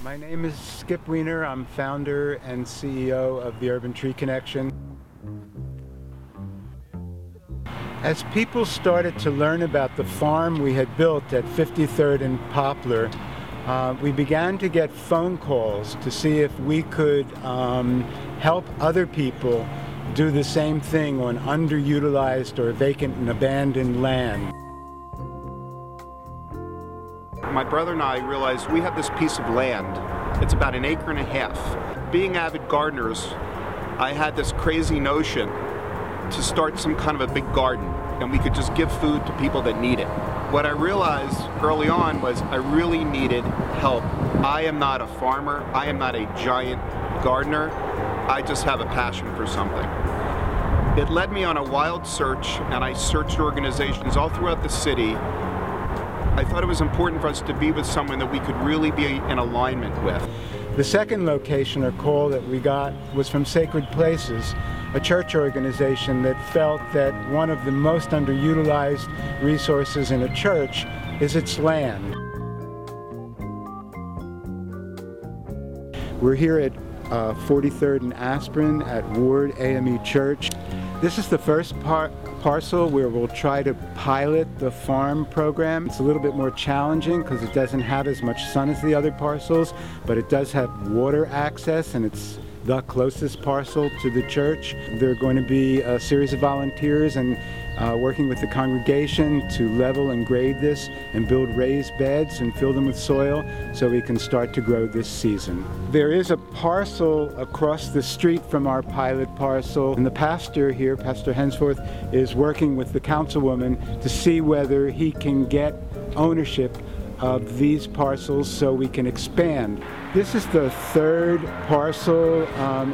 My name is Skip Wiener. I'm founder and CEO of the Urban Tree Connection. As people started to learn about the farm we had built at 53rd and Poplar, we began to get phone calls to see if we could help other people do the same thing on underutilized or vacant and abandoned land. My brother and I realized we had this piece of land. It's about 1.5 acres. Being avid gardeners, I had this crazy notion to start some kind of a big garden, and we could just give food to people that need it. What I realized early on was I really needed help. I am not a farmer. I am not a giant gardener. I just have a passion for something. It led me on a wild search, and I searched organizations all throughout the city. I thought it was important for us to be with someone that we could really be in alignment with. The second location or call that we got was from Sacred Places, a church organization that felt that one of the most underutilized resources in a church is its land. We're here at 43rd and Aspirin at Ward AME Church. This is the first parcel where we'll try to pilot the farm program. It's a little bit more challenging because it doesn't have as much sun as the other parcels, but it does have water access, and it's the closest parcel to the church. There are going to be a series of volunteers and working with the congregation to level and grade this and build raised beds and fill them with soil so we can start to grow this season. There is a parcel across the street from our pilot parcel, and the pastor here, Pastor Hensforth, is working with the councilwoman to see whether he can get ownership of these parcels so we can expand. This is the third parcel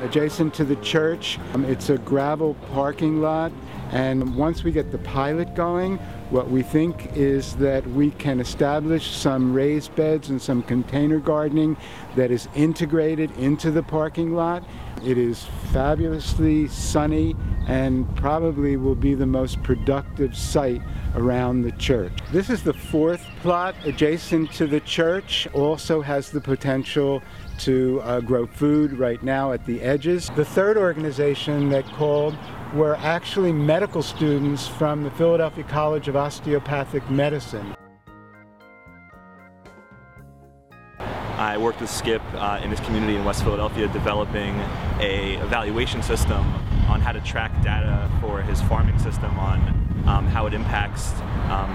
adjacent to the church. It's a gravel parking lot, and once we get the pilot going, what we think is that we can establish some raised beds and some container gardening that is integrated into the parking lot. It is fabulously sunny and probably will be the most productive site around the church. This is the fourth plot adjacent to the church. Also has the potential to grow food right now at the edges. The third organization that called were actually medical students from the Philadelphia College of Osteopathic Medicine. I worked with Skip in his community in West Philadelphia developing a evaluation system on how to track data for his farming system on how it impacts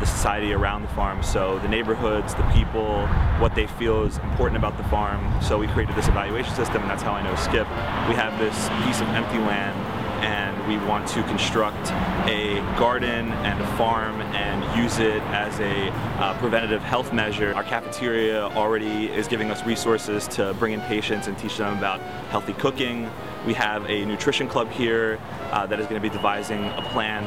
the society around the farm. So the neighborhoods, the people, what they feel is important about the farm. So we created this evaluation system, and that's how I know Skip. We have this piece of empty land, and we want to construct a garden and a farm and use it as a preventative health measure. Our cafeteria already is giving us resources to bring in patients and teach them about healthy cooking. We have a nutrition club here that is going to be devising a plan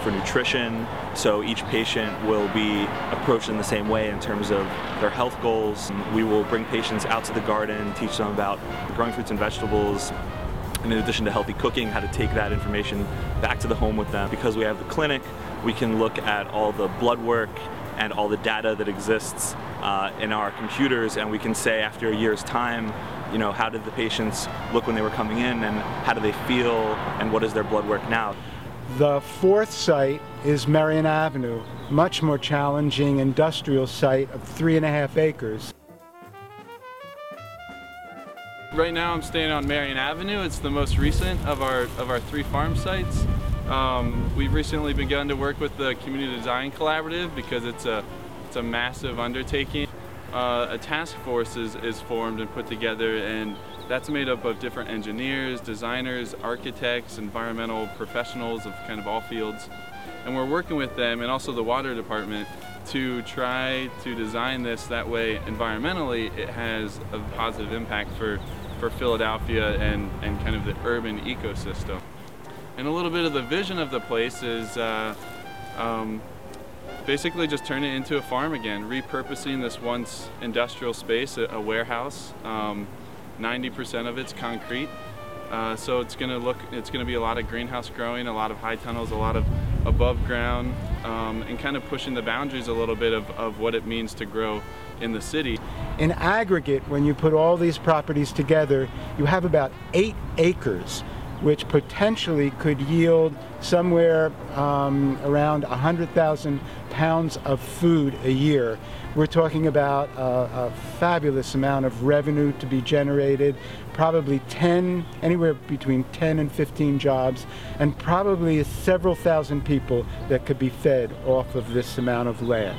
for nutrition, so each patient will be approached in the same way in terms of their health goals. We will bring patients out to the garden, teach them about growing fruits and vegetables, and in addition to healthy cooking, how to take that information back to the home with them. Because we have the clinic, we can look at all the blood work and all the data that exists in our computers, and we can say after a year's time, you know, how did the patients look when they were coming in, and how do they feel, and what is their blood work now. The fourth site is Marion Avenue, much more challenging industrial site of 3.5 acres. Right now I'm staying on Marion Avenue. It's the most recent of our 3 farm sites. We've recently begun to work with the Community Design Collaborative because it's a massive undertaking. A task force is formed and put together, and that's made up of different engineers, designers, architects, environmental professionals of kind of all fields. And we're working with them, and also the water department, to try to design this that way environmentally it has a positive impact for Philadelphia and kind of the urban ecosystem. And a little bit of the vision of the place is basically just turn it into a farm again, repurposing this once industrial space, a warehouse. 90% of it's concrete, so it's going to be a lot of greenhouse growing, a lot of high tunnels, a lot of above ground, and kind of pushing the boundaries a little bit of what it means to grow in the city. In aggregate, when you put all these properties together, you have about 8 acres, which potentially could yield somewhere around 100,000 pounds of food a year. We're talking about a fabulous amount of revenue to be generated, probably anywhere between 10 and 15 jobs, and probably several thousand people that could be fed off of this amount of land.